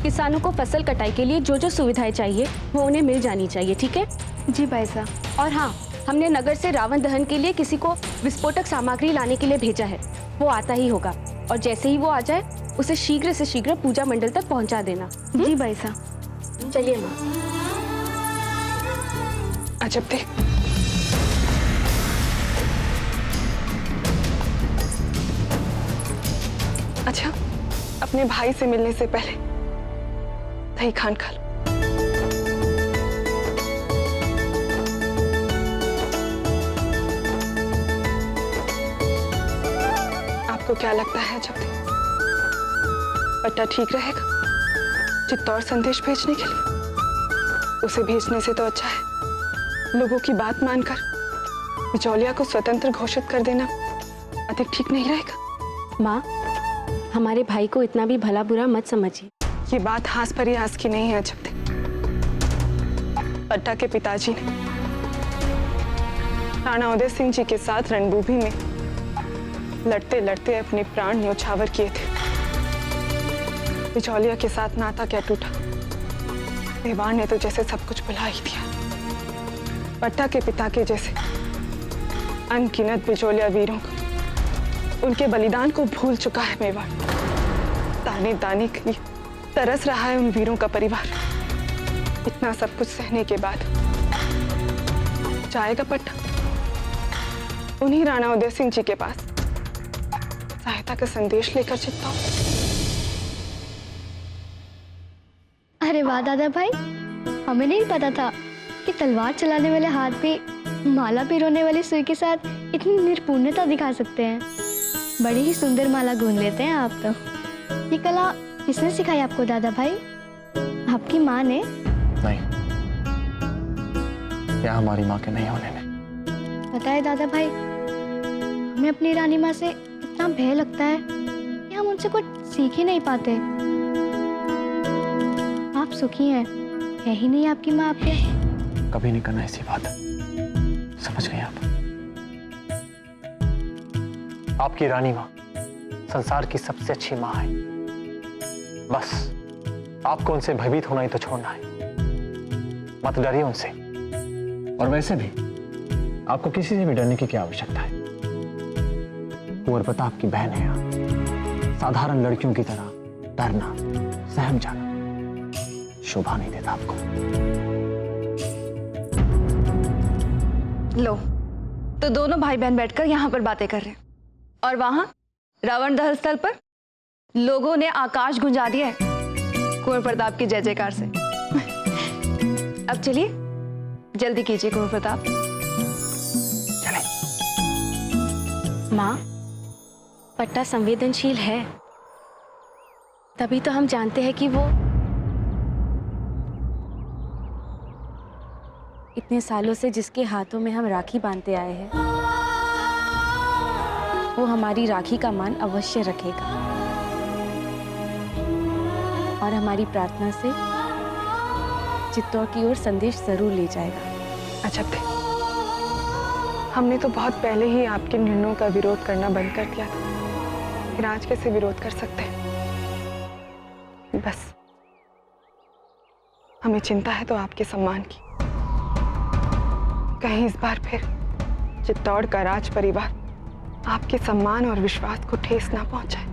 किसानों को फसल कटाई के लिए जो जो सुविधाएं चाहिए वो उन्हें मिल जानी चाहिए, ठीक है? जी भाई साहब। और हाँ, हमने नगर से रावण दहन के लिए किसी को विस्फोटक सामग्री लाने के लिए भेजा है। वो आता ही होगा और जैसे ही वो आ जाए उसे शीघ्र से शीघ्र पूजा मंडल तक पहुंचा देना। जी भाई साहब। चलिए माँ। अजब देख, अच्छा अपने भाई से मिलने से पहले दही खान खा लो। आपको क्या लगता है जब तक पट्टा ठीक रहेगा चित्तौड़ संदेश भेजने के लिए? उसे भेजने से तो अच्छा है लोगों की बात मानकर बिचौलिया को स्वतंत्र घोषित कर देना अधिक ठीक नहीं रहेगा? माँ, हमारे भाई को इतना भी भला बुरा मत समझिए। ये बात हास परिहास की नहीं है जब तक पट्टा के पिताजी ने राणा उदय सिंह जी के साथ रणभूमि में लड़ते लड़ते अपने प्राण न्योछावर किए थे। बिचौलिया के साथ नाता क्या टूटा, मेवाड़ ने तो जैसे सब कुछ भुला ही दिया। पट्टा के पिता के जैसे अनगिनत बिचौलिया वीरों को, उनके बलिदान को भूल चुका है मेवाड़। दाने दाने के लिए तरस रहा है उन वीरों का परिवार। इतना सब कुछ सहने के बाद जाएगा पट्टा उन्हीं राणा उदय सिंह जी के पास सहायता का संदेश लेकर चित्तौड़। अरे वाह दादा भाई, हमें नहीं पता था कि तलवार चलाने वाले हाथ भी माला पिरोने वाली सुई के साथ इतनी निपुणता दिखा सकते हैं। बड़ी ही सुंदर माला गूंथ लेते हैं आप तो। ये कला किसने सिखाई आपको दादा भाई? आपकी माँ ने? नहीं, या हमारी माँ के नहीं होने ने। पता है दादा भाई, हमें अपनी रानी माँ से इतना भय लगता है कि हम उनसे कुछ सीख ही नहीं पाते। आप सुखी हैं, है ही नहीं आपकी माँ आपके? कभी नहीं करना ऐसी बात, समझ गए आप? आपकी रानी माँ संसार की सबसे अच्छी माँ है। बस आपको उनसे भयभीत होना ही तो छोड़ना है। मत डरिए उनसे। और वैसे भी आपको किसी से भी डरने की क्या आवश्यकता है? कुंवर प्रताप की बहन है आप। साधारण लड़कियों की तरह डरना, सहम जाना शोभा नहीं देता आपको। लो, तो दोनों भाई बहन बैठकर यहाँ पर बातें कर रहे हैं और वहां रावण दहन स्थल पर लोगों ने आकाश गुंजा दिया है कुंवर प्रताप की जय जयकार से। अब चलिए जल्दी कीजिए कुंवर प्रताप। चले। माँ, पट्टा संवेदनशील है, तभी तो हम जानते हैं कि वो इतने सालों से जिसके हाथों में हम राखी बांधते आए हैं वो हमारी राखी का मान अवश्य रखेगा और हमारी प्रार्थना से चित्तौड़ की ओर संदेश जरूर ले जाएगा। अजब थे, हमने तो बहुत पहले ही आपके निर्णयों का विरोध करना बंद कर दिया था, फिर आज कैसे विरोध कर सकते हैं? बस हमें चिंता है तो आपके सम्मान की। कहीं इस बार फिर चित्तौड़ का राज परिवार आपके सम्मान और विश्वास को ठेस ना पहुंचाए,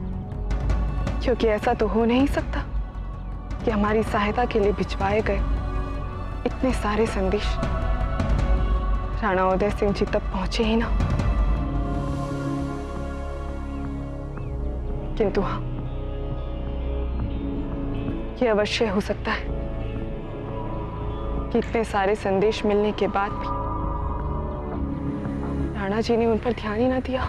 क्योंकि ऐसा तो हो नहीं सकता कि हमारी सहायता के लिए भिजवाए गए इतने सारे संदेश राणा उदय सिंह जी तक पहुंचे ही ना। किंतु हाँ, ये अवश्य हो सकता है कि इतने सारे संदेश मिलने के बाद भी राणा जी ने उन पर ध्यान ही ना दिया।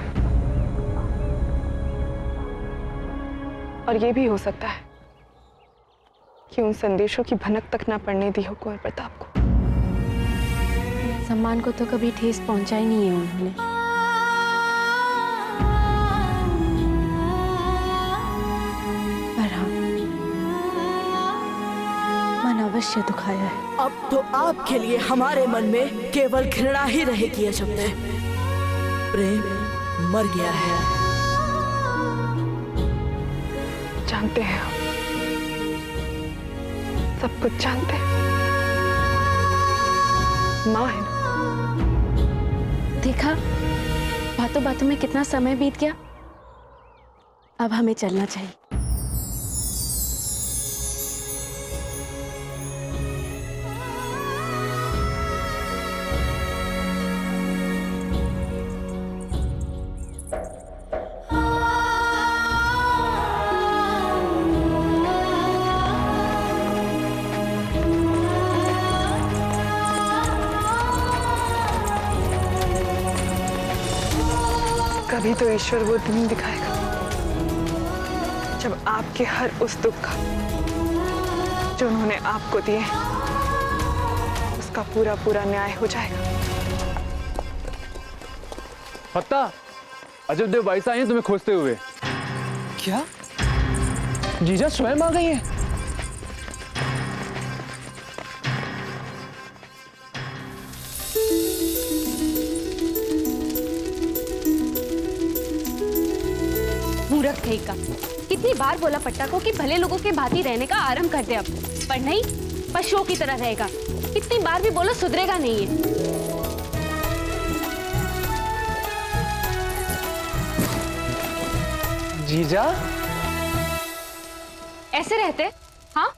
और ये भी हो सकता है कि उन संदेशों की भनक तक ना पड़ने दी हो कुंवर प्रताप को। सम्मान को तो कभी ठेस पहुंचा ही नहीं है उन्होंने। पर हाँ, मन अवश्य दुखाया है। अब तो आपके लिए हमारे मन में केवल घृणा ही रहेगी अजब ने। प्रेम मर गया है। जानते हैं सब कुछ जानते हैं। माँ है ना। देखा, बातों बातों में कितना समय बीत गया। अब हमें चलना चाहिए। कभी तो ईश्वर वो दिन दिखाएगा जब आपके हर उस दुख का जो उन्होंने आपको दिए उसका पूरा पूरा न्याय हो जाएगा। पत्ता, अजब देव भाई साहब हैं तुम्हें खोजते हुए। क्या जीजा स्वयं आ गई हैं? मूर्ख कहीं का। कितनी बार बोला पट्टा को कि भले लोगों के भांति रहने का आरंभ कर दे अब, पर नहीं, पशुओं की तरह रहेगा। कितनी बार भी बोलो, सुधरेगा नहीं है। जीजा ऐसे रहते? हाँ,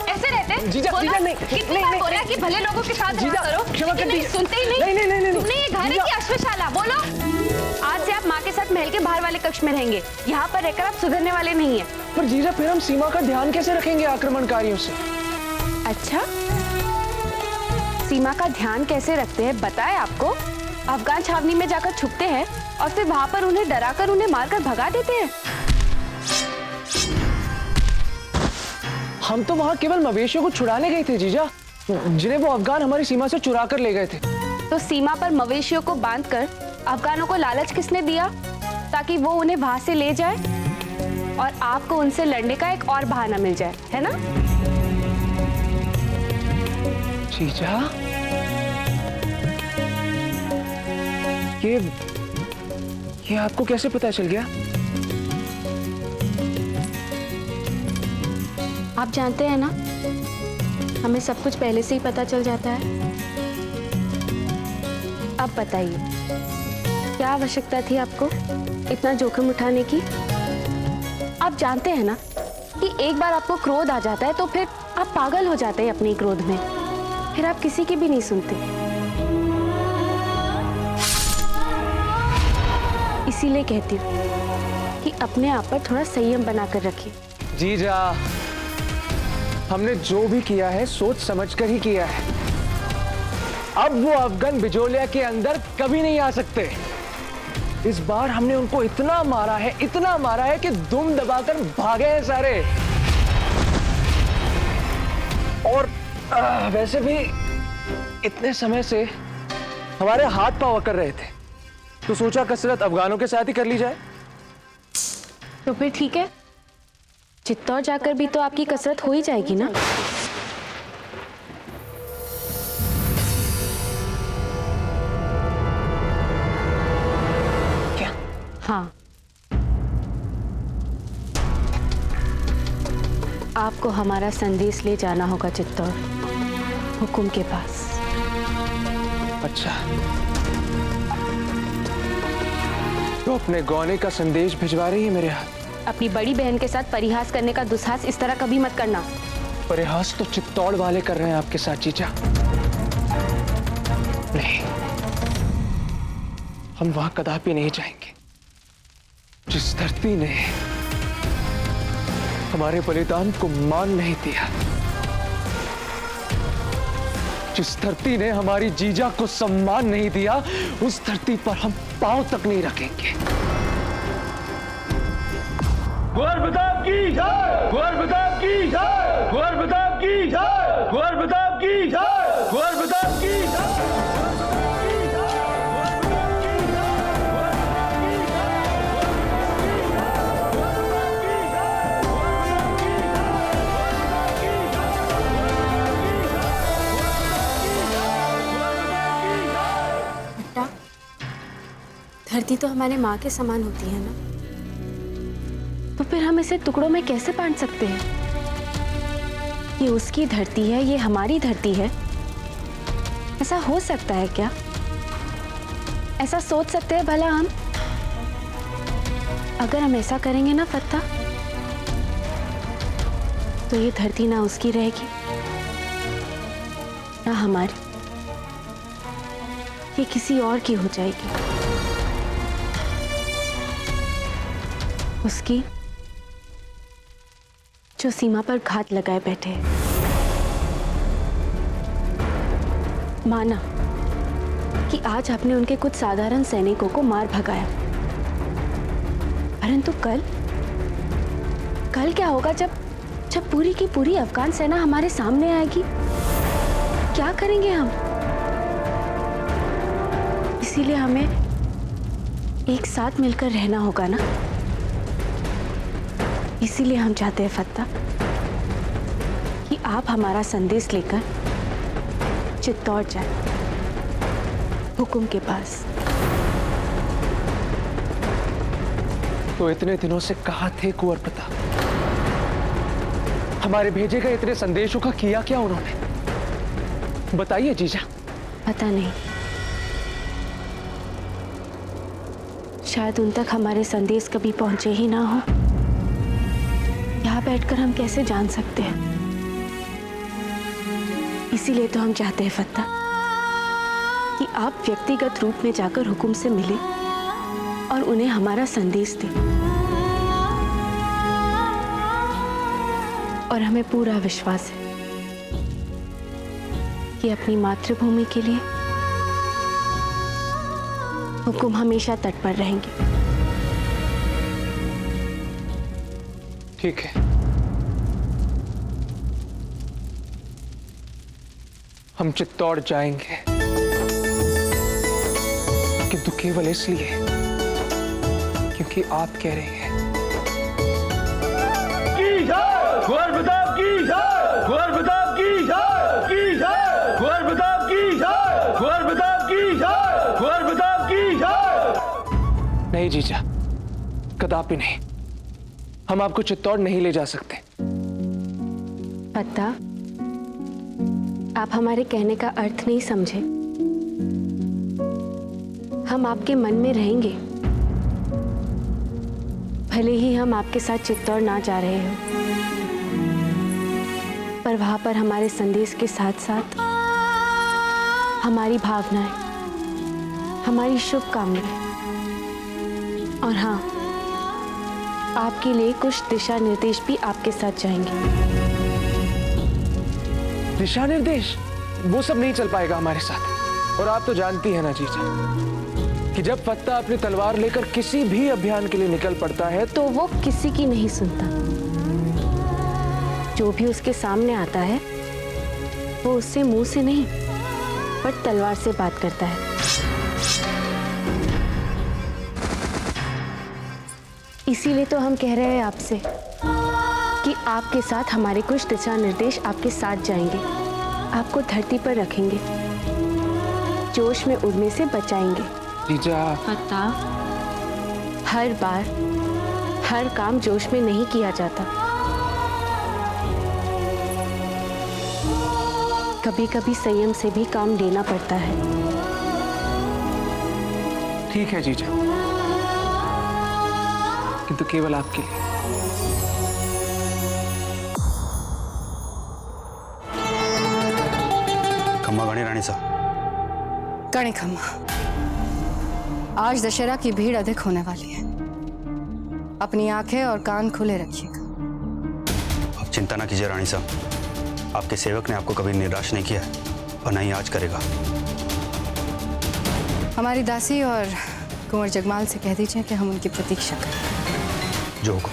ऐसे रहते? जीजा, बोलो, जीजा, नहीं, कितनी नहीं, बार नहीं, बोला कि भले लोगों के साथ जीजा, रहा करो, क्षमा कर लेकिन नहीं, दीजिए। सुनते ही नहीं। नहीं, तुमने ये घर है जीजा। कि अश्वशाला? बोलो, आज से आप माँ के साथ महल के बाहर वाले कक्ष में रहेंगे। यहाँ पर रहकर आप सुधरने वाले नहीं है। पर जीजा, फिर हम सीमा का ध्यान कैसे रखेंगे आक्रमणकारियों से? अच्छा, सीमा का ध्यान कैसे रखते हैं बताए आपको? अफगान छावनी में जाकर छुपते हैं और फिर वहां पर उन्हें डराकर उन्हें मारकर भगा देते हैं। हम तो वहां केवल मवेशियों को छुड़ाने गए थे जीजा, जिन्हें वो अफगान हमारी सीमा से चुरा कर ले गए थे। तो सीमा पर मवेशियों को बांधकर अफगानों को लालच किसने दिया? ताकि वो उन्हें वहां से ले जाए और आपको उनसे लड़ने का एक और बहाना मिल जाए, है ना? जीजा, ये आपको कैसे पता चल गया? आप जानते हैं ना, हमें सब कुछ पहले से ही पता चल जाता है। अब बताइए, क्या आवश्यकता थी आपको इतना जोखिम उठाने की? आप जानते हैं ना कि एक बार आपको क्रोध आ जाता है तो फिर आप पागल हो जाते हैं अपने क्रोध में, फिर आप किसी की भी नहीं सुनते। इसीलिए कहती हूँ कि अपने आप पर थोड़ा संयम बनाकर रखिए। जीजा, हमने जो भी किया है सोच समझकर ही किया है। अब वो अफगान बिजोलिया के अंदर कभी नहीं आ सकते। इस बार हमने उनको इतना मारा है कि दुम दबाकर भागे हैं सारे। और वैसे भी इतने समय से हमारे हाथ पांव अकड़ रहे थे, तो सोचा कसरत अफगानों के साथ ही कर ली जाए। तो फिर ठीक है, चित्तौड़ जाकर भी तो आपकी कसरत हो ही जाएगी ना। क्या? हाँ, आपको हमारा संदेश ले जाना होगा चित्तौड़, हुकुम के पास। अच्छा, तो अपने गौने का संदेश भिजवा रही है मेरे हाथ? अपनी बड़ी बहन के साथ परिहास करने का दुस्साहस इस तरह कभी मत करना। परिहास तो चित्तौड़ वाले कर रहे हैं आपके साथ जीजा। नहीं, हम वहां कदापि नहीं जाएंगे। जिस धरती ने हमारे बलिदान को मान नहीं दिया, जिस धरती ने हमारी जीजा को सम्मान नहीं दिया, उस धरती पर हम पांव तक नहीं रखेंगे। कुंवर प्रताप की जय! कुंवर प्रताप की जय! कुंवर प्रताप की जय! कुंवर प्रताप की जय! कुंवर प्रताप की जय! धरती तो हमारे माँ के समान होती है ना, तो फिर हम इसे टुकड़ों में कैसे बांट सकते हैं? ये उसकी धरती है, ये हमारी धरती है। ऐसा हो सकता है क्या? ऐसा सोच सकते हैं भला हम? अगर हम ऐसा करेंगे ना फत्ता, तो ये धरती ना उसकी रहेगी ना हमारी, ये किसी और की हो जाएगी। उसकी जो सीमा पर घात लगाए बैठे हैं। माना कि आज आपने उनके कुछ साधारण सैनिकों को मार भगाया, परंतु कल क्या होगा जब पूरी की पूरी अफगान सेना हमारे सामने आएगी? क्या करेंगे हम? इसीलिए हमें एक साथ मिलकर रहना होगा ना। इसीलिए हम चाहते हैं फत्ता कि आप हमारा संदेश लेकर चित्तौड़ जाए, हुकुम के पास। तो इतने दिनों से कहाँ थे कुंवर प्रताप? हमारे भेजे गए इतने संदेशों का किया क्या उन्होंने? बताइए जीजा। पता नहीं, शायद उन तक हमारे संदेश कभी पहुंचे ही ना हो। यहाँ बैठकर हम कैसे जान सकते हैं? इसीलिए तो हम चाहते हैं फत्ता कि आप व्यक्तिगत रूप में जाकर हुकुम से मिले और उन्हें हमारा संदेश दें। और हमें पूरा विश्वास है कि अपनी मातृभूमि के लिए हुकुम हमेशा तत्पर रहेंगे। ठीक है, हम चित्तौड़ जाएंगे, किंतु केवल इसलिए क्योंकि आप कह रहे हैं। कुंवर प्रताप की जय! कुंवर प्रताप की जय! की जय! कुंवर प्रताप की जय! कुंवर प्रताप की जय! कुंवर प्रताप की जय! नहीं जीजा, कदापि नहीं। हम आपको चित्तौड़ नहीं ले जा सकते। पता, आप हमारे कहने का अर्थ नहीं समझे। हम आपके मन में रहेंगे, भले ही हम आपके साथ चित्तौड़ ना जा रहे हो, पर वहां पर हमारे संदेश के साथ साथ हमारी भावनाएं, हमारी शुभकामनाएं और हाँ, आपके लिए कुछ दिशा निर्देश भी आपके साथ जाएंगे। दिशा निर्देश? वो सब नहीं चल पाएगा हमारे साथ। और आप तो जानती है ना जीजा कि जब फत्ता अपनी तलवार लेकर किसी भी अभियान के लिए निकल पड़ता है तो वो किसी की नहीं सुनता। जो भी उसके सामने आता है वो उससे मुंह से नहीं पर तलवार से बात करता है। इसीलिए तो हम कह रहे हैं आपसे कि आपके साथ हमारे कुछ दिशा निर्देश आपके साथ जाएंगे, आपको धरती पर रखेंगे, जोश में उड़ने से बचाएंगे। जीजा, पता, हर बार हर काम जोश में नहीं किया जाता। कभी कभी संयम से भी काम लेना पड़ता है। ठीक है जीजा, किंतु केवल आपके लिए। खम्मा गणी रानी साहब। गणी खम्मा, आज दशहरा की भीड़ अधिक होने वाली है। अपनी आंखें और कान खुले रखिएगा। आप चिंता ना कीजिए रानी साहब, आपके सेवक ने आपको कभी निराश नहीं किया और नहीं आज करेगा। हमारी दासी और कुंवर जगमाल से कह दीजिए कि हम उनकी प्रतीक्षा करें। जो हुक्म।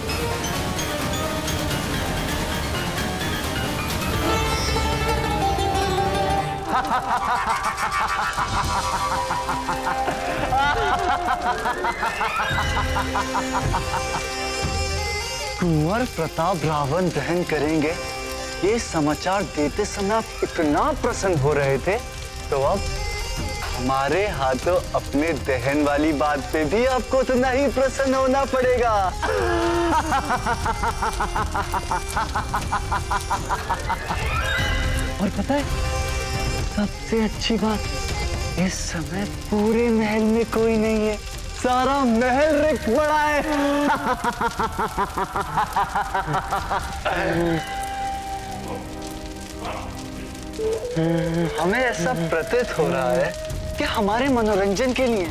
कुंवर प्रताप रावण दहन करेंगे, ये समाचार देते समय आप इतना प्रसन्न हो रहे थे, तो अब हमारे हाथों अपने दहन वाली बात पे भी आपको उतना ही प्रसन्न होना पड़ेगा। और पता है सबसे अच्छी बात, इस समय पूरे महल में कोई नहीं है, सारा महल रिक्त पड़ा है। हमें ऐसा प्रतीत हो रहा है कि हमारे मनोरंजन के लिए,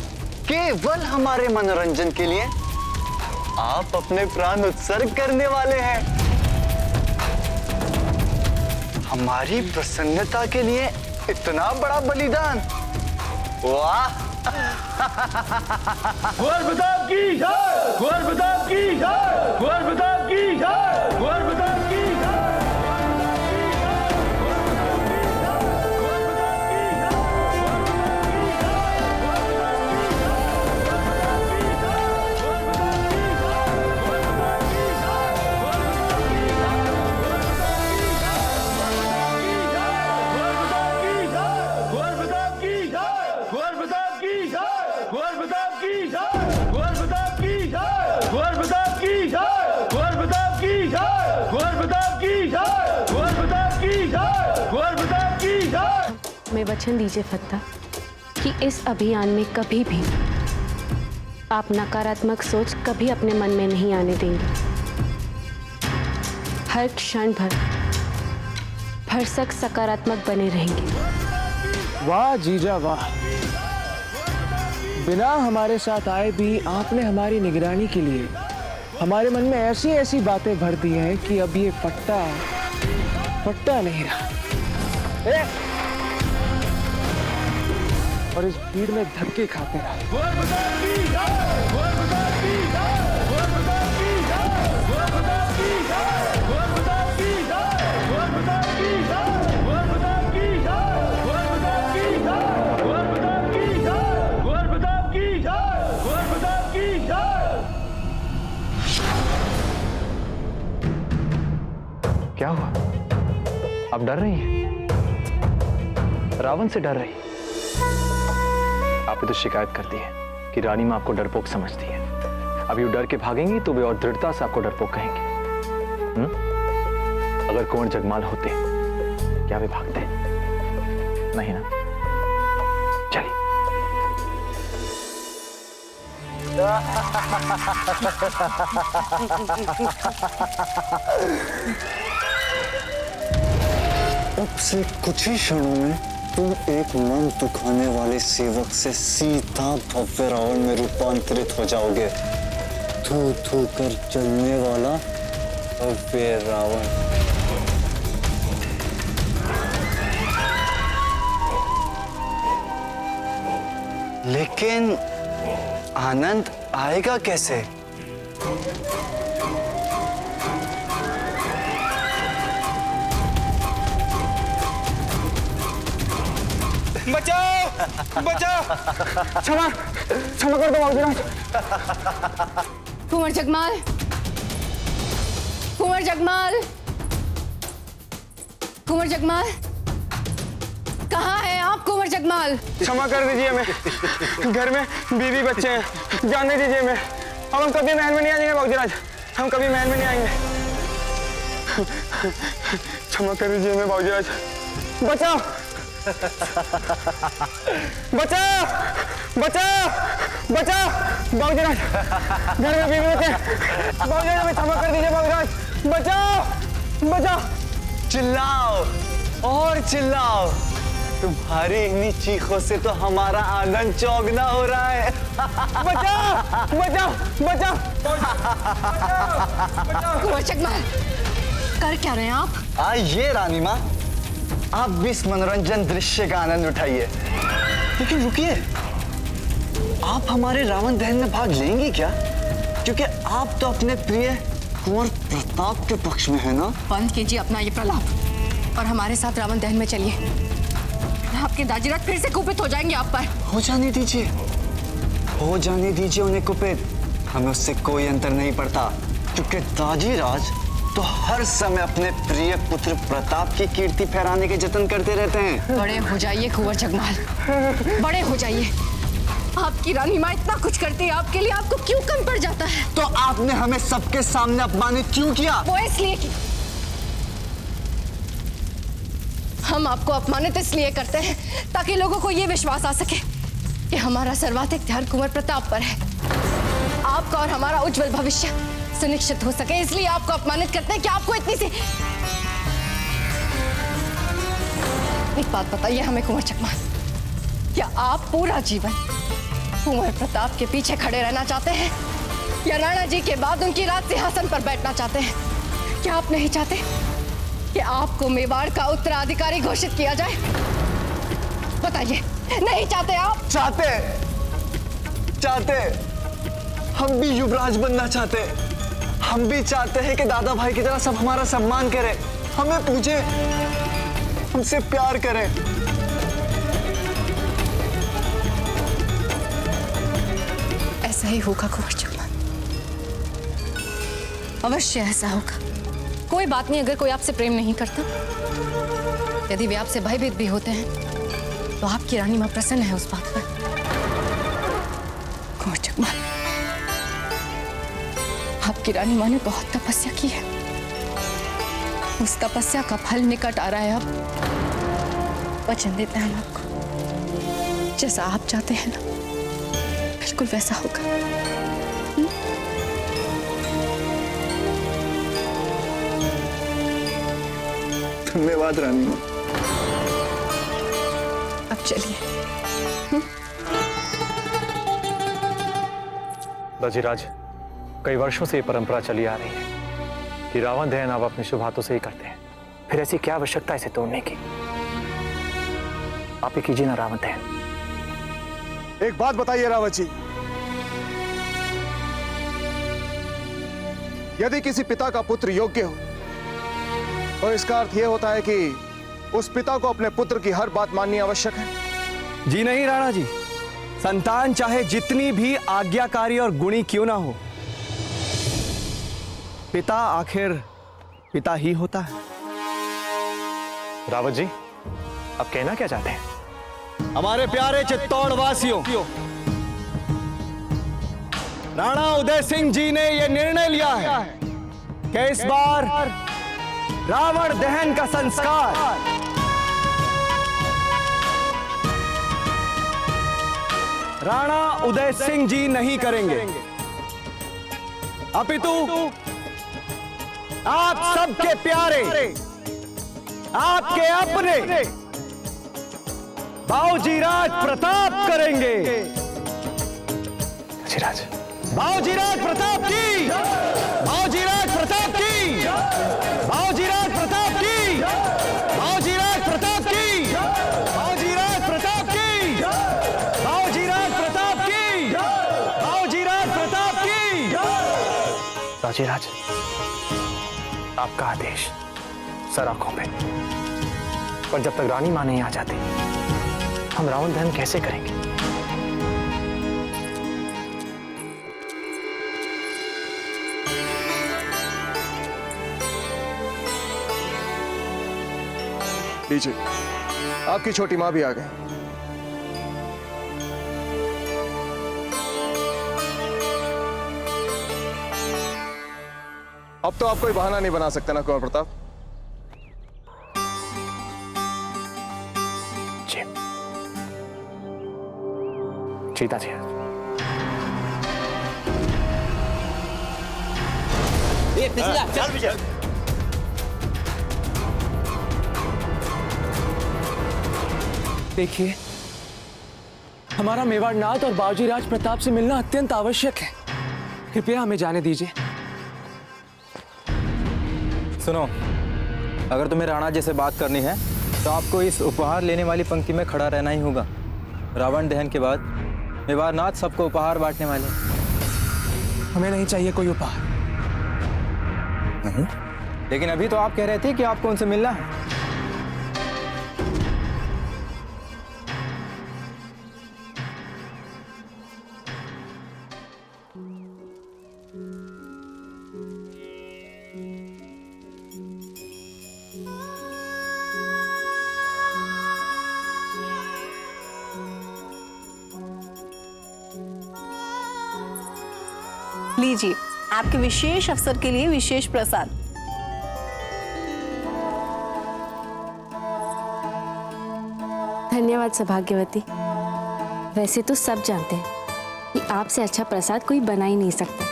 केवल हमारे मनोरंजन के लिए आप अपने प्राण उत्सर्ग करने वाले हैं। हमारी प्रसन्नता के लिए इतना बड़ा बलिदान, वाह! कुंवर प्रताप की जय! कुंवर प्रताप की जय! कुंवर प्रताप की जय! कुंवर प्रताप की जय! हमें वचन दीजिए फत्ता कि इस अभियान में कभी भी आप नकारात्मक सोच कभी अपने मन में नहीं आने देंगे। हर क्षण भर भरसक सकारात्मक बने रहेंगे। वाह जीजा वाह, बिना हमारे साथ आए भी आपने हमारी निगरानी के लिए हमारे मन में ऐसी ऐसी बातें भर दी हैं कि अब ये पट्टा नहीं रहा और इस भीड़ में धक्के खाते रहा। क्या हुआ? आप डर रही हैं? रावण से डर रही? आपने तो शिकायत कर दी है कि रानी मां आपको डरपोक समझती है। अब ये डर के भागेंगी तो वे और दृढ़ता से आपको डरपोक कहेंगे। अगर कुंवर जगमाल होते क्या वे भागते? नहीं ना? चलिए। अब से कुछ ही क्षणों में तुम एक मन दुखाने वाले सेवक से सीधा भव्य रावण में रूपांतरित हो जाओगे। थू थू कर चलने वाला भव्य रावण। लेकिन आनंद आएगा कैसे? बचाओ! बचाओ! क्षमा कर दो बाबूराज। कुंवर जगमाल, कुंवर जगमाल, कुंवर जगमाल, कहाँ हैं आप कुंवर जगमाल? क्षमा कर दीजिए, हमें घर में बीवी बच्चे हैं, जाने दीजिए हमें। अब हम कभी महल में नहीं आएंगे बाबूराज, हम कभी महल में नहीं आएंगे। क्षमा कर दीजिए हमें बाबूराज। बचाओ! बचाओ! बचाओ! बचाओ! बाबूराज, घर में बीवी बच्चे हैं, बाबूराज हमें क्षमा कर दीजिए बाबूराज। बचाओ! बचाओ! चिल्लाओ और चिल्लाओ, तुम्हारी इन्हीं चीखों से तो हमारा आनंद चौगना हो रहा है। बचाओ! बचाओ! बचाओ! कुंवर जगमाल, कर क्या रहे हैं आप? आइए रानी माँ, आप भी इस मनोरंजन दृश्य का आनंद उठाइए। लेकिन रुकिए, आप हमारे रावण दहन में भाग लेंगी क्या? क्योंकि आप तो अपने प्रिय कुंवर प्रताप के पक्ष में है ना? बंद कीजिए अपना ये प्रलाप और हमारे साथ रावण दहन में चलिए। आपके दाजीराज फिर से कुपित हो जाएंगे आप पर। हो जाने दीजिए उन्हें कुपित। हमें उससे कोई अंतर नहीं पड़ता, क्योंकि दाजीराज तो हर समय अपने प्रिय पुत्र प्रताप की कीर्ति फहराने के जतन करते रहते हैं। बड़े हो जाइए कुंवर जगमाल, बड़े हो जाइए। आपकी रानी माँ इतना कुछ करती है आपके लिए, आपको क्यों कम पड़ जाता है? तो आपने हमें सबके सामने अपमानित क्यों किया? वो इसलिए कि हम आपको अपमानित इसलिए करते हैं ताकि लोगों को ये विश्वास आ सके कि हमारा सर्वाधिक ध्यान कुंवर प्रताप पर है। आपका और हमारा उज्जवल भविष्य सुनिश्चित हो सके, इसलिए आपको अपमानित करते हैं कि आपको इतनी सी। एक बात बताइए हमें कुंवर जगमाल, क्या आप पूरा जीवन कुंवर प्रताप के पीछे खड़े रहना चाहते हैं या राणा जी के बाद उनकी राज सिंहासन पर बैठना चाहते हैं? क्या आप नहीं चाहते कि आपको मेवाड़ का उत्तराधिकारी घोषित किया जाए? बताइए, नहीं चाहते आप? चाहते हम भी युवराज बनना चाहते। हम भी चाहते हैं कि दादा भाई की तरह सब हमारा सम्मान करें, हमें पूजे, हमसे प्यार करें। ऐसा ही होगा कुंवर जगमाल, अवश्य ऐसा होगा। कोई बात नहीं अगर कोई आपसे प्रेम नहीं करता, यदि वे आपसे भयभीत भी होते हैं तो आपकी रानी मां प्रसन्न है उस बात पर। कुंवर जगमाल, आपकी रानी मां ने बहुत तपस्या की है, उस तपस्या का फल निकट आ रहा है। अब वचन देते हैं हम आपको, जैसा आप चाहते हैं ना बिल्कुल वैसा होगा। धन्यवाद रानी मां। अब चलिए। दजीराज, कई वर्षों से ये परंपरा चली आ रही है कि रावण दहन आप अपने शुभ हाथों से ही करते हैं, फिर ऐसी क्या आवश्यकता इसे तोड़ने की? आप ही कीजिए ना रावण दहन। एक बात बताइए रावत जी, यदि किसी पिता का पुत्र योग्य हो तो इसका अर्थ यह होता है कि उस पिता को अपने पुत्र की हर बात माननी आवश्यक है? जी नहीं राणा जी, संतान चाहे जितनी भी आज्ञाकारी और गुणी क्यों ना हो, पिता आखिर पिता ही होता है। रावत जी, आप कहना क्या चाहते हैं? हमारे प्यारे चित्तौड़ वासियों, राणा उदय सिंह जी ने यह निर्णय लिया है कि इस बार रावण दहन का संस्कार राणा उदय सिंह जी नहीं करेंगे, अपितु आप सबके प्यारे, आपके अपने बाऊजीराज प्रताप करेंगे। दजीराज, बाऊजीराज प्रताप की, बाऊजीराज प्रताप की, बाऊजीराज प्रताप की, बाऊजीराज प्रताप की, बाऊजीराज प्रताप की, बाऊजीराज प्रताप की, बाऊजीराज प्रताप की। दजीराज, आपका आदेश सर आंखों पे, पर जब तक रानी मां नहीं आ जाती हम रावण दहन कैसे करेंगे? लीजिए, आपकी छोटी मां भी आ गई। अब तो आप कोई बहाना नहीं बना सकते ना कुंवर प्रताप? जी, चीता जी, चल विजय। देखिए, हमारा मेवाड़नाथ और बावजीराज प्रताप से मिलना अत्यंत आवश्यक है, कृपया हमें जाने दीजिए। सुनो, अगर तुम्हें राणा जी से बात करनी है तो आपको इस उपहार लेने वाली पंक्ति में खड़ा रहना ही होगा। रावण दहन के बाद मेवाड़नाथ सबको उपहार बांटने वाले। हमें नहीं चाहिए कोई उपहार। नहीं, लेकिन अभी तो आप कह रहे थे कि आपको उनसे मिलना है। लीजिए आपके विशेष अवसर के लिए विशेष प्रसाद। धन्यवाद सौभाग्यवती। वैसे तो सब जानते हैं कि आपसे अच्छा प्रसाद कोई बना ही नहीं सकता।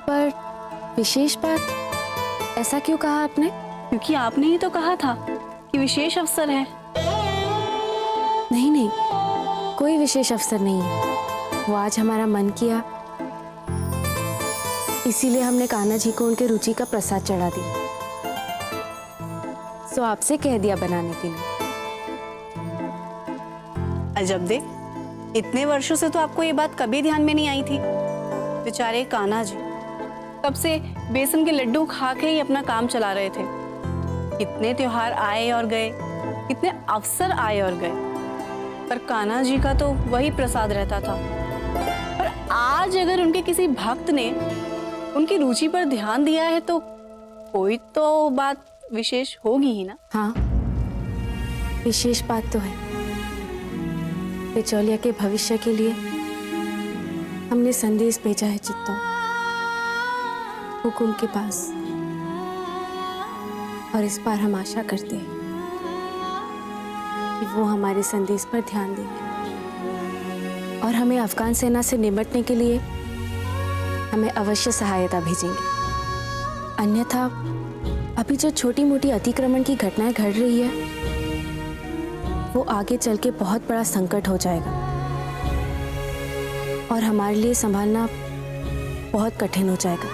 पर विशेष बात, ऐसा क्यों कहा आपने? क्योंकि आपने ही तो कहा था कि विशेष अवसर है। नहीं नहीं, कोई विशेष अवसर नहीं है। वो आज हमारा मन किया, इसीलिए हमने कान्हा जी को उनके रुचि का प्रसाद चढ़ा दिया। सो आपसे कह दिया बनाने के लिए। अजब दे, इतने वर्षों से तो आपको ये बात कभी ध्यान में नहीं आई थी। बेचारे कान्हा जी कब से बेसन के लड्डू खा के ही अपना काम चला रहे थे। कितने त्योहार आए और गए, कितने अवसर आए और गए, पर कान्हा जी का तो वही प्रसाद रहता था। पर आज अगर उनके किसी भक्त ने उनकी रुचि पर ध्यान दिया है तो कोई तो बात विशेष होगी ही ना। हाँ, विशेष बात तो है। बिचौलिया के भविष्य के लिए हमने संदेश भेजा है चित्तौड़ हुकुम के पास, और इस बार हम आशा करते हैं कि वो हमारे संदेश पर ध्यान देंगे और हमें अफगान सेना से निपटने के लिए हमें अवश्य सहायता भेजेंगे। अन्यथा अभी जो छोटी मोटी अतिक्रमण की घटनाएं घट रही है, वो आगे चल के बहुत बड़ा संकट हो जाएगा और हमारे लिए संभालना बहुत कठिन हो जाएगा।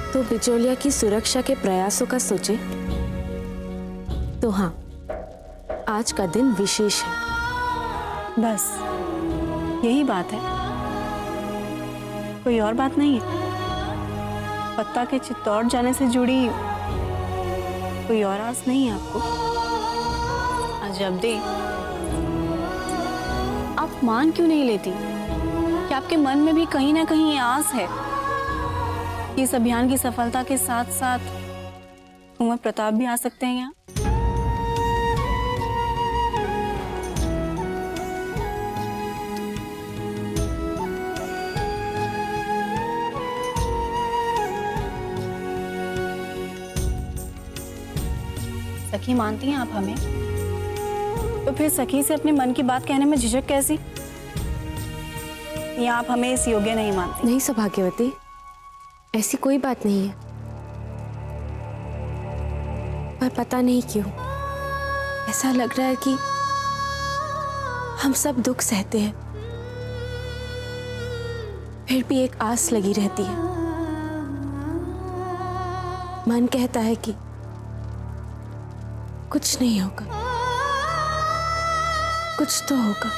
तो बिचौलिया की सुरक्षा के प्रयासों का सोचे तो हाँ, आज का दिन विशेष है। बस यही बात है, कोई और बात नहीं है। पत्ता के चित्तौड़ जाने से जुड़ी कोई और आस नहीं है आपको? अजब दे, आप मान क्यों नहीं लेती कि आपके मन में भी कहीं ना कहीं ये आस है कि इस अभियान की सफलता के साथ साथ कुंवर प्रताप भी आ सकते हैं यहाँ? सखी मानती हैं आप हमें, तो फिर सखी से अपने मन की बात कहने में झिझक कैसी? या आप हमें इस योग्य नहीं मानती? नहीं सौभाग्यवती, ऐसी कोई बात नहीं है। पर पता नहीं क्यों ऐसा लग रहा है कि हम सब दुख सहते हैं, फिर भी एक आस लगी रहती है। मन कहता है कि कुछ नहीं होगा, कुछ तो होगा।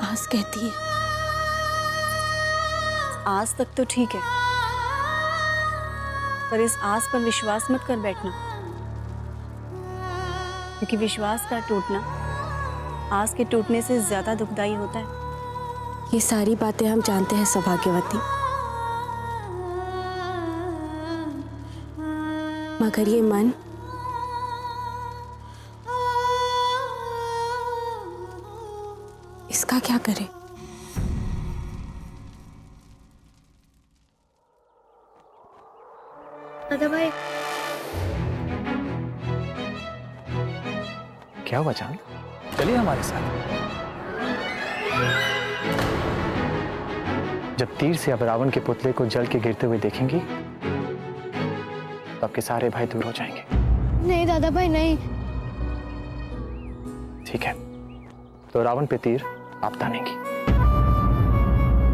आस कहती है। आस तक तो ठीक है, पर इस आस पर विश्वास मत कर बैठना, क्योंकि विश्वास का टूटना आस के टूटने से ज्यादा दुखदाई होता है। ये सारी बातें हम जानते हैं सौभाग्यवती, मगर ये मन इसका क्या करे? दादा भाई, क्या हुआ जान? चलिए हमारे साथ। जब तीर से अब रावण के पुतले को जल के गिरते हुए देखेंगी तो आपके सारे भाई दूर हो जाएंगे। नहीं दादा भाई नहीं। ठीक है, तो रावण पे तीर आप तानेंगी।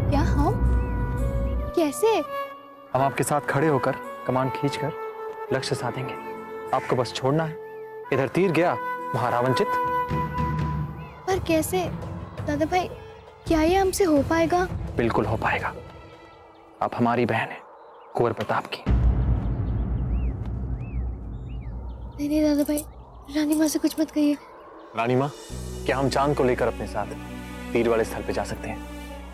क्या हम? कैसे? हम आपके साथ खड़े होकर कमान खींचकर लक्ष्य साधेंगे। आपको बस छोड़ना है। इधर तीर गया, वहां रावण चित। पर कैसे दादा भाई, क्या ये हमसे हो पाएगा? बिल्कुल हो पाएगा। आप हमारी बहन है, कुंवर प्रताप की। नहीं नहीं दादा भाई, रानी माँ से कुछ मत कहिए। रानी माँ, क्या हम चांद को लेकर अपने साथ तीर वाले स्थल पे जा सकते हैं?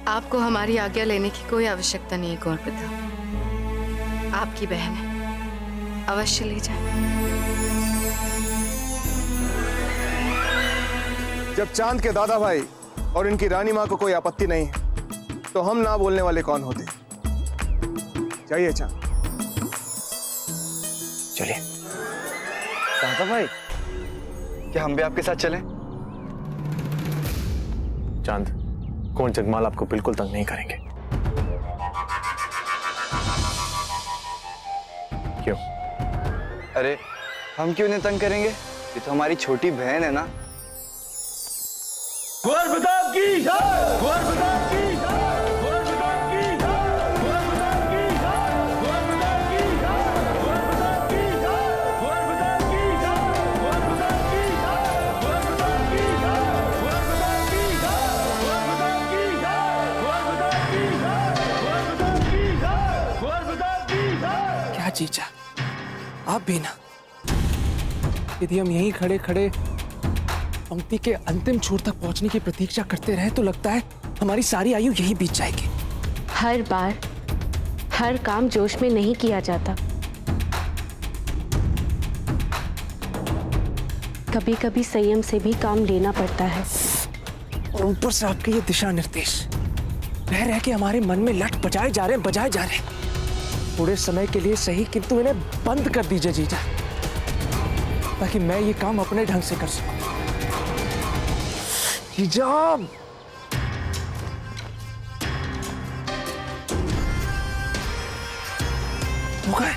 आपको हमारी आज्ञा लेने की कोई आवश्यकता नहीं है कुंवर प्रताप। आपकी बहन है, अवश्य ले जाए। जब चांद के दादा भाई और इनकी रानी माँ को कोई आपत्ति नहीं है तो हम ना बोलने वाले कौन होते? चाहिए चांद। चलिए। दादा भाई, क्या हम भी आपके साथ चलें? चांद, कुंवर जगमाल आपको बिल्कुल तंग नहीं करेंगे। क्यों? अरे हम क्यों नहीं तंग करेंगे? ये तो हमारी छोटी बहन है ना। कुंवर प्रताप की जय! कुंवर प्रताप की जय! कुंवर प्रताप की जय! कुंवर प्रताप की जय! कुंवर प्रताप की जय! कुंवर प्रताप की जय! कुंवर प्रताप की जय! कुंवर प्रताप की जय! कुंवर प्रताप की जय! कुंवर प्रताप की जय! कुंवर प्रताप की जय! कुंवर प्रताप की जय! कुंवर प्रताप की जय! कुंवर प्रताप की जय! क्या जीजा, आप भी ना? यदि हम यहीं खड़े खड़े पंक्ति के अंतिम छोर तक पहुंचने की प्रतीक्षा करते रहे तो लगता है हमारी सारी आयु यहीं बीत जाएगी। हर बार हर काम जोश में नहीं किया जाता। कभी कभी संयम से भी काम लेना पड़ता है। और ऊपर से आपके ये दिशा निर्देश रह रह के हमारे मन में लट बजाए जा रहे हैं। थोड़े समय के लिए सही, किंतु इन्हें बंद कर दीजिए जीजा, ताकि मैं ये काम अपने ढंग से कर सकूं। जीजा, हो गए?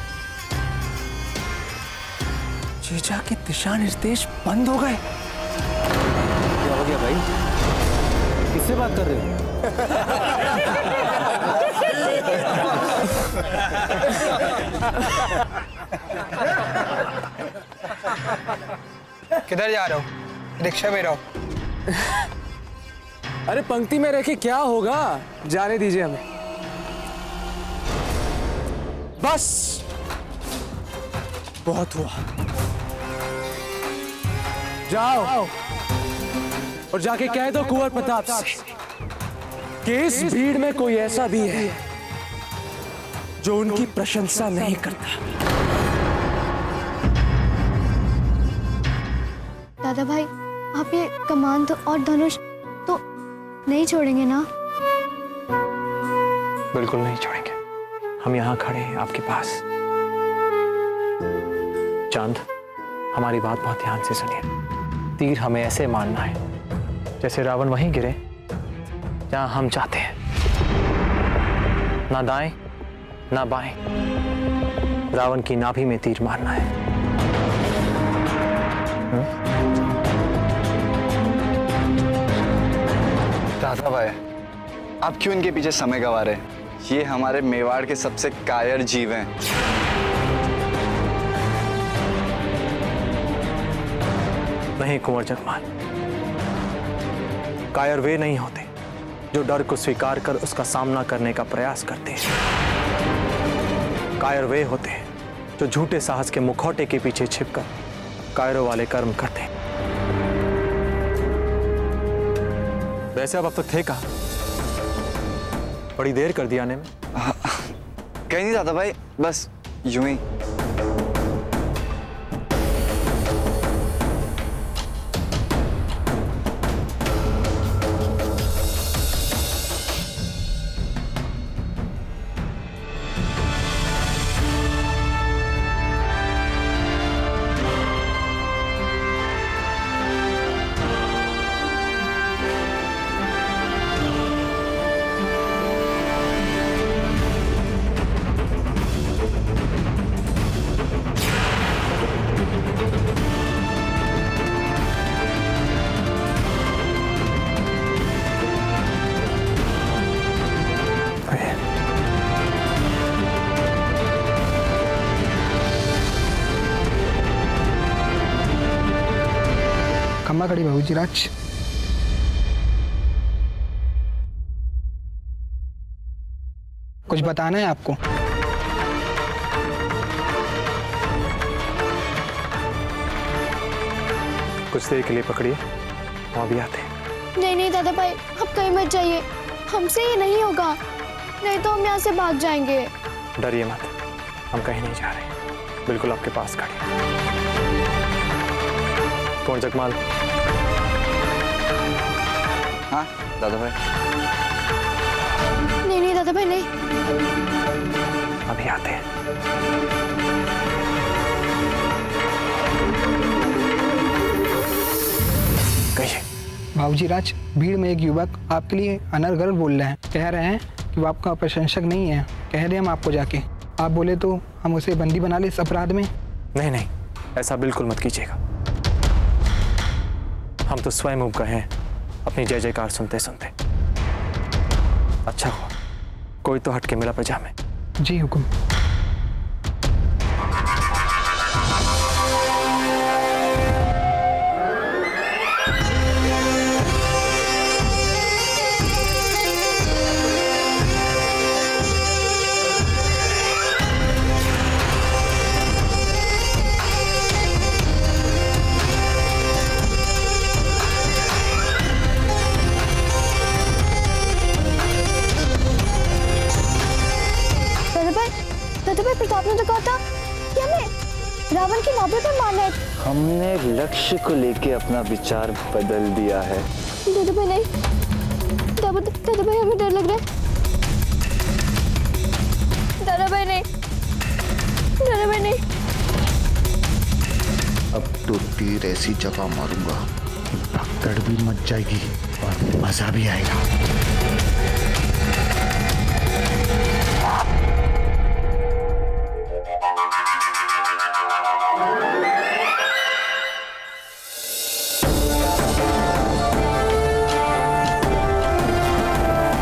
जीजा के दिशा निर्देश बंद हो गए। क्या हो गया भाई? किससे बात कर रहे हो? किधर जा रहे हो? रिक्शा में रहो। अरे पंक्ति में रह के क्या होगा, जाने दीजिए हमें। बस बहुत हुआ, जाओ और जाके कह दो कुंवर प्रताप से कि इस भीड़ में कोई ऐसा भी है जो उनकी प्रशंसा नहीं करता। दादा भाई, आप ये कमान तो और धनुष तो नहीं छोड़ेंगे ना? बिल्कुल नहीं छोड़ेंगे। हम यहाँ खड़े हैं आपके पास। चांद, हमारी बात बहुत ध्यान से सुनिए। तीर हमें ऐसे मारना है जैसे रावण वहीं गिरे जहां हम चाहते हैं, ना दाएं ना बाएं। रावण की नाभि में तीर मारना है। दादा भाई, आप क्यों इनके पीछे समय गंवा रहे हैं? ये हमारे मेवाड़ के सबसे कायर जीव हैं। नहीं कुंवर जगमाल, कायर वे नहीं होते जो डर को स्वीकार कर उसका सामना करने का प्रयास करते हैं। कायर वे होते हैं जो झूठे साहस के मुखौटे के पीछे छिपकर कायरों वाले कर्म करते हैं। वैसे अब तक थे कहाँ? बड़ी देर कर दी आने में। कहीं नहीं दादा भाई, बस यूं ही। खम्मा खड़ी बाबूजी राज। कुछ बताना है आपको? कुछ देर के लिए पकड़िए, वहां भी आते हैं। नहीं नहीं दादा भाई, आप कहीं मत जाइए, हमसे ये नहीं होगा, नहीं तो हम यहाँ से भाग जाएंगे। डरिए मत, हम कहीं नहीं जा रहे, बिल्कुल आपके पास खड़े। कुंवर जगमाल, हाँ दादा भाई। नहीं नहीं दादा भाई नहीं। अभी आते हैं। कहिए। बाबूजी राज, भीड़ में एक युवक आपके लिए अनर्गल बोल रहे हैं। कह रहे हैं कि वो आपका प्रशंसक नहीं है। कह रहे हम आपको जाके, आप बोले तो हम उसे बंदी बना ले इस अपराध में। नहीं नहीं, ऐसा बिल्कुल मत कीजिएगा। हम तो स्वयं उब गए हैं अपनी जय जयकार सुनते सुनते। अच्छा हुआ कोई तो हट के मिला प्रजा में। जी हुकुम। दादा भाई प्रताप ने तो कहा था कि हमें रावण के नाभि पर मारना है। हमने लक्ष्य को लेके अपना विचार बदल दिया है। दादा भाई नहीं, दादा भाई हमें डर लग रहा है। दादा भाई नहीं, दादा भाई नहीं। अब तो तीर ऐसी जगह मारूंगा कि भगदड़ भी मच जाएगी और मजा भी आएगा।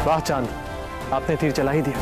वाह चांद, आपने तीर चला ही दिया।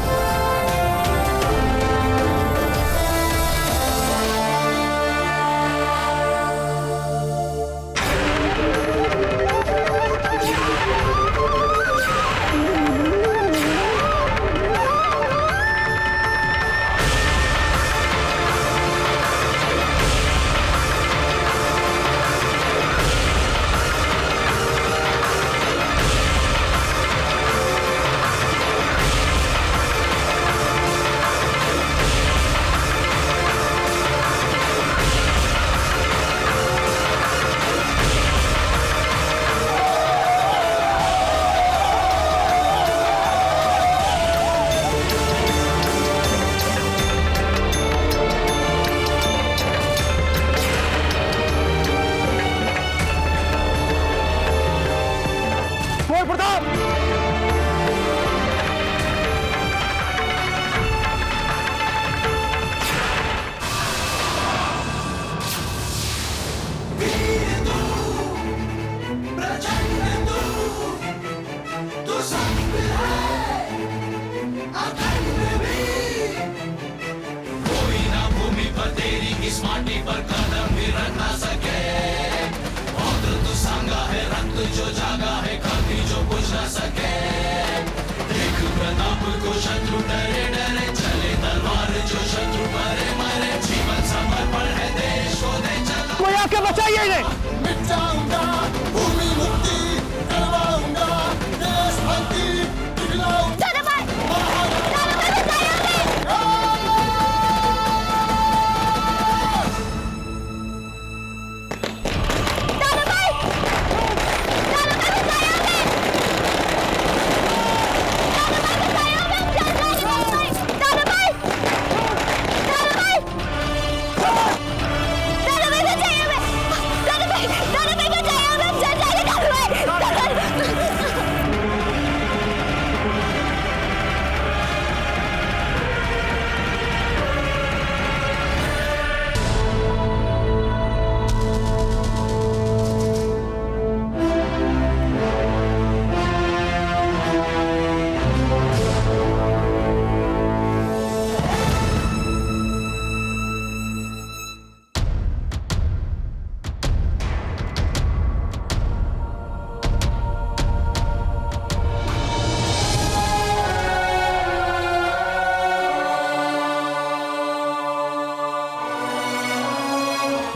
बचाइए इन्हें। मिट जाऊंगा, भूमि मुक्ति करवाऊंगा, देशभक्ति दिखलाऊंगा।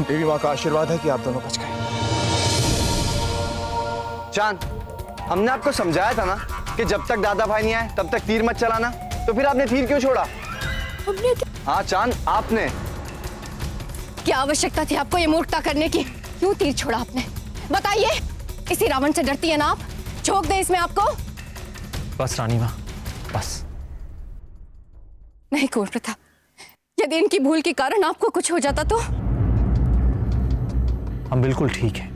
देवी माँ का आशीर्वाद है कि आप दोनों बच गए। चांद, हमने आपको समझाया था ना कि जब तक दादा भाई नहीं आए तब तक तीर मत चलाना, तो फिर आपने तीर क्यों छोड़ा? हमने हाँ चांद, आपने। क्या आवश्यकता थी आपको ये मूर्खता करने की? क्यों तीर छोड़ा आपने? बताइए। इसी रावण से डरती है ना आप? झोंक दे इसमें आपको। बस रानी माँ, बस। नहीं कुंवर प्रताप, यदि इनकी भूल के कारण आपको कुछ हो जाता तो? हम बिल्कुल ठीक हैं,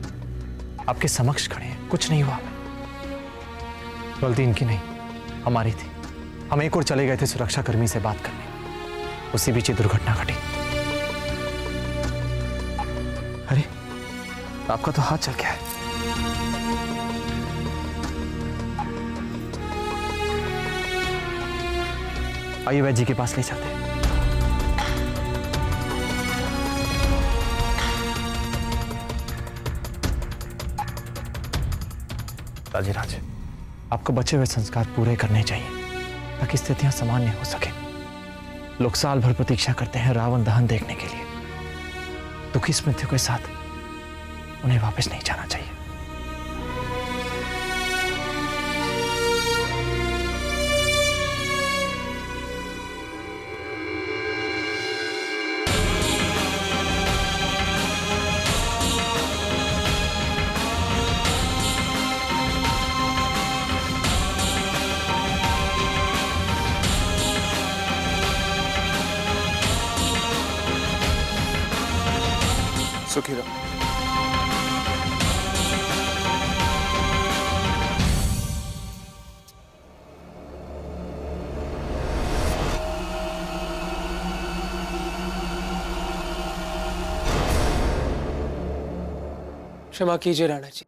आपके समक्ष खड़े हैं, कुछ नहीं हुआ। गलती इनकी नहीं, हमारी थी। हम एक और चले गए थे सुरक्षा कर्मी से बात करने, उसी बीच ये दुर्घटना घटी। अरे आपका तो हाथ चल गया है। आइए वैद्य जी के पास ले चलते हैं। राज, आपको बचे हुए संस्कार पूरे करने चाहिए ताकि स्थितियां सामान्य हो सके। लोग साल भर प्रतीक्षा करते हैं रावण दहन देखने के लिए। दुखी स्मृतियों के साथ उन्हें वापस नहीं जाना चाहिए। सुखी रहो। क्षमा कीजिए राणा जी,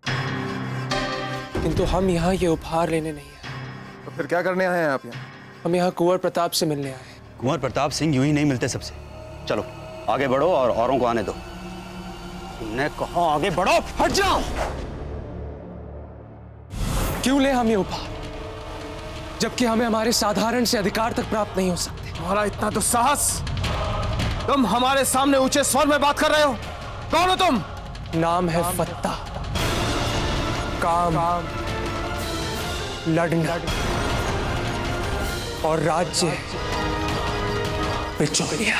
किंतु हम यहाँ ये उपहार लेने नहीं आए। तो फिर क्या करने आए हैं आप यहाँ? हम यहाँ कुंवर प्रताप से मिलने आए हैं। कुंवर प्रताप सिंह यूं ही नहीं मिलते सबसे। चलो आगे बढ़ो और औरों को आने दो। तुमने कहा आगे बढ़ो। हट जाओ। क्यों ले हम ये उपहार, जबकि हमें हमारे साधारण से अधिकार तक प्राप्त नहीं हो सकते? तुम्हारा इतना तो साहस, तुम हमारे सामने ऊंचे स्वर में बात कर रहे हो। कौन हो तुम? नाम है फत्ता। काम, लड़ना और राज्य बिचौलिया।